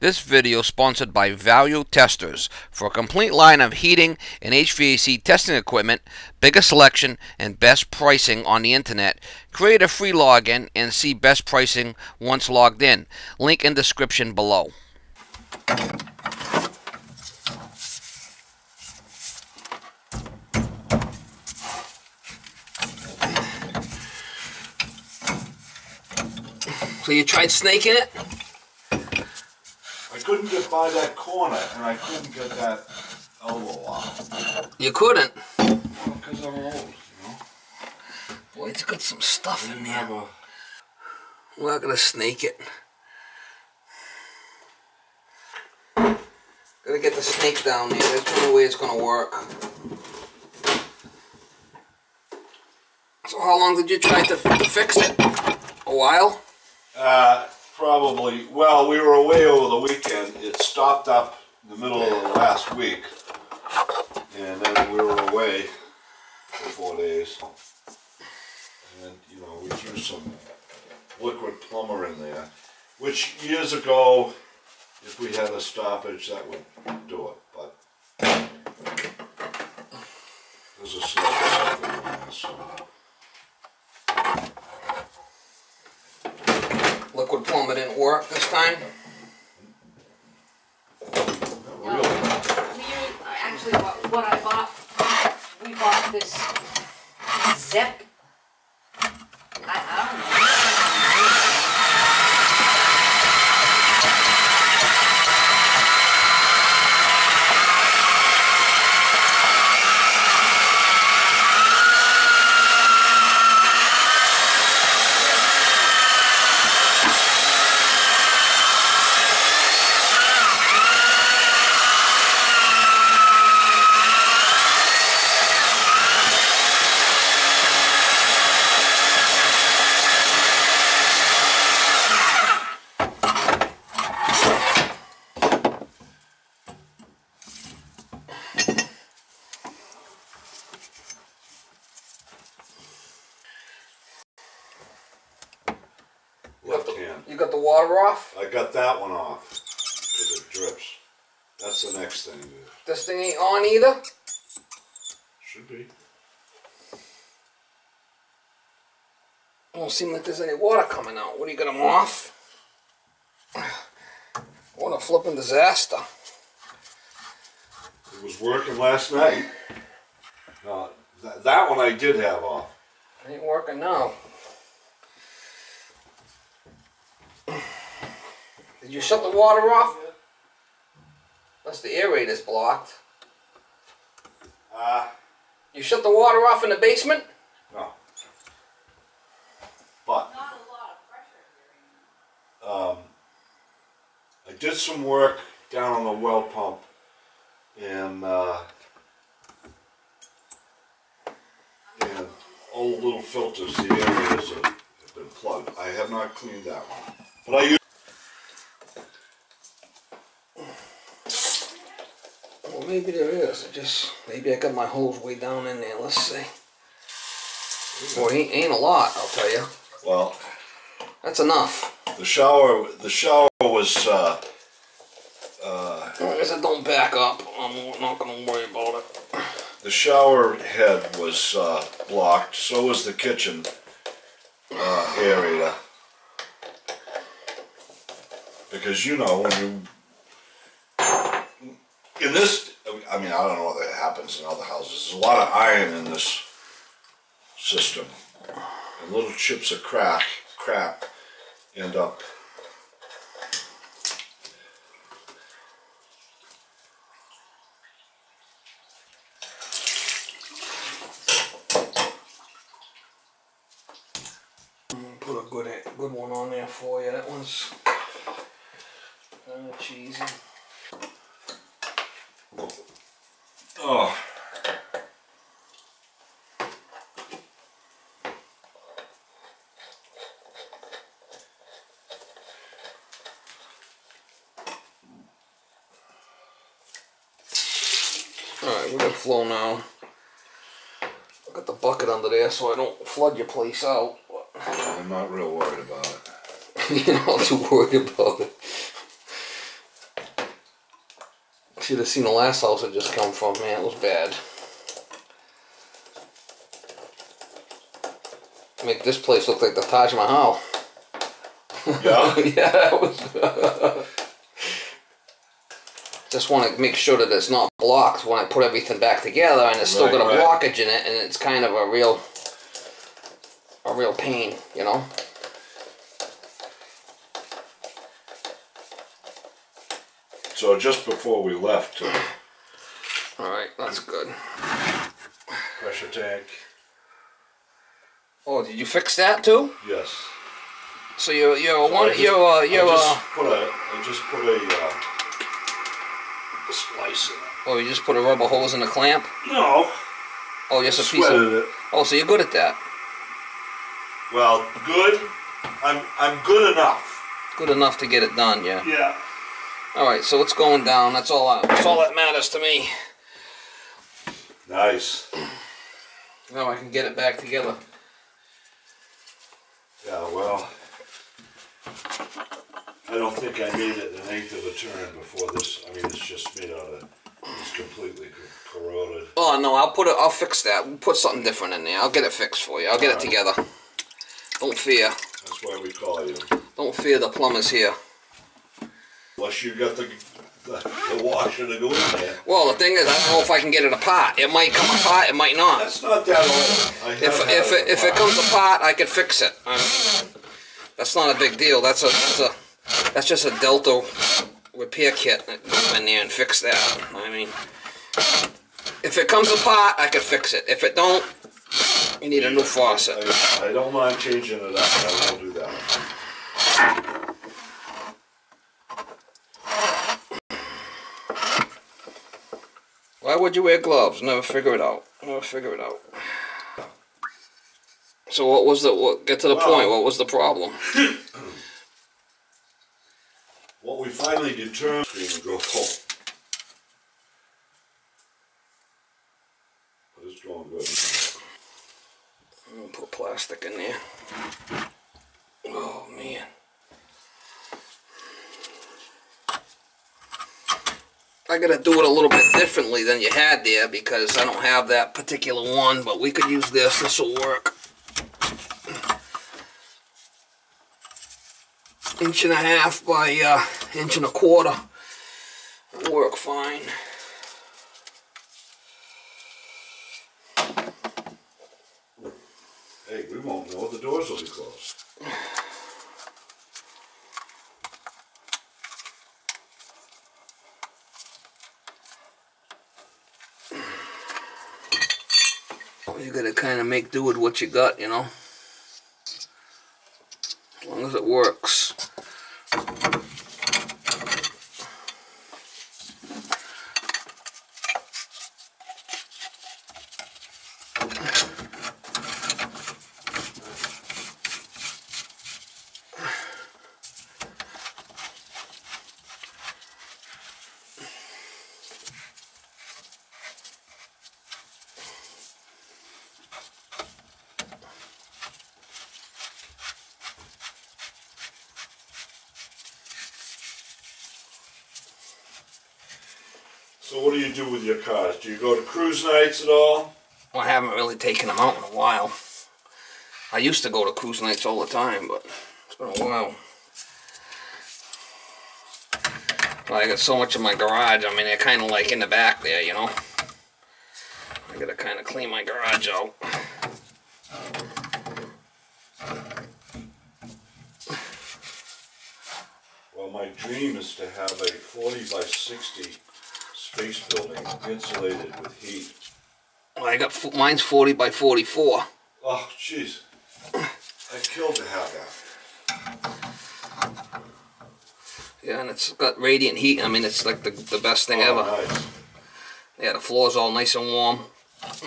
This video is sponsored by Value Testers. For a complete line of heating and HVAC testing equipment, bigger selection, and best pricing on the internet, create a free login and see best pricing once logged in. Link in description below. So you tried snaking it? I couldn't get by that corner, and I couldn't get that elbow off. You couldn't? Because I'm old, you know. Boy, it's got some stuff in there. We're not gonna snake it. Gotta get the snake down there. That's the only way it's gonna work. So how long did you try to fix it? A while? Probably. Well, we were away over the weekend. It stopped up in the middle of the last week, and then we were away for 4 days. And you know, we threw some liquid plumber in there, which years ago, if we had a stoppage, that would do it. But there's a something on there, so. Liquid plumber didn't work this time? Really? Actually, what I bought, we bought this zip. I don't know. You got the water off? I got that one off because it drips. That's the next thing. This thing ain't on either? Should be. Don't seem like there's any water coming out. What, do you got them off? What a flipping disaster. It was working last night. That one I did have off. It ain't working now. Did you shut the water off? Unless the aerator's blocked. You shut the water off in the basement? No. But Not a lot of pressure here. I did some work down on the well pump, and all the little filters, the areas have been plugged. I have not cleaned that one, but I use. Well, maybe there is. Maybe I got my hose way down in there. Let's see. Boy, ain't a lot, I'll tell you. Well, that's enough. The shower was. As long as it don't back up, I'm not gonna worry about it. The shower head was blocked. So was the kitchen area. Because you know when you. In this, I mean, I don't know what happens in other houses. There's a lot of iron in this system. And little chips of crap end up. Put a good one on there for you. That one's kind of cheesy. Oh. Alright, we're gonna flow now. I got the bucket under there so I don't flood your place out. I'm not real worried about it. You're not too worried about it. should have seen the last house I just come from, man. It was bad. Make this place look like the Taj Mahal. Yeah? Yeah, it was. Just want to make sure that it's not blocked when I put everything back together, and it's still got a blockage in it, and it's kind of a real pain, you know. So just before we left, All right, that's good. pressure tank. Oh, did you fix that too? Yes. So you're I just put a splice in it. Oh, you just put a rubber hose in the clamp? No. Oh, just a piece of. Sweated it. Oh, so you're good at that. Well, good. I'm good enough. Good enough to get it done, yeah. Yeah. All right, so it's going down. That's all that matters to me. Nice. Now I can get it back together. Yeah, well, I don't think I made it an eighth of a turn before this. I mean, it's just made out of, it's completely corroded. Oh no, I'll fix that. We'll put something different in there. I'll get it fixed for you. I'll get it together. Don't fear. That's why we call you. Don't fear the plumbers here. Unless you got the washer to go in there. Well, the thing is, I don't know if I can get it apart. It might come apart. It might not. That's not that old. If it comes apart, I could fix it. I mean, that's not a big deal. That's just a Delta repair kit. Go in there and fix that. I mean, if it comes apart, I could fix it. If it don't, you need a new faucet. I don't mind changing it up. I will do that. Why would you wear gloves? Never figure it out. Never figure it out. So what was get to the point, what was the problem? What we finally determined is to go full. But it's going good. I'm gonna put plastic in there. Oh man. I gotta do it a little bit differently than you had there because I don't have that particular one, but we could use this. This will work. 1.5 by 1.25 inches. It'll work fine. Hey, we won't know. The doors will be closed. You gotta kind of make do with what you got, you know. As long as it works. So what do you do with your cars? Do you go to cruise nights at all? Well, I haven't really taken them out in a while. I used to go to cruise nights all the time, but it's been a while. I got so much in my garage. I mean, they're kind of like in the back there, you know. I gotta kind of clean my garage out. Well, my dream is to have a 40 by 60 space building insulated with heat. Well, I got mine's 40 by 44. Oh, jeez. I'd kill to have that. Yeah, and it's got radiant heat. I mean, it's like the best thing ever. Nice. Yeah, the floor's all nice and warm.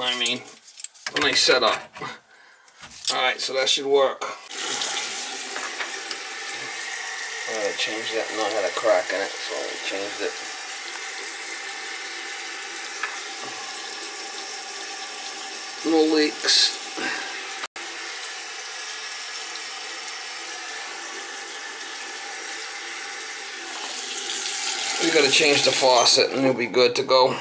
I mean, a nice setup. Alright, so that should work. I gotta change that. No, I had a crack in it, so I changed it. No leaks. We gotta change the faucet and it'll be good to go.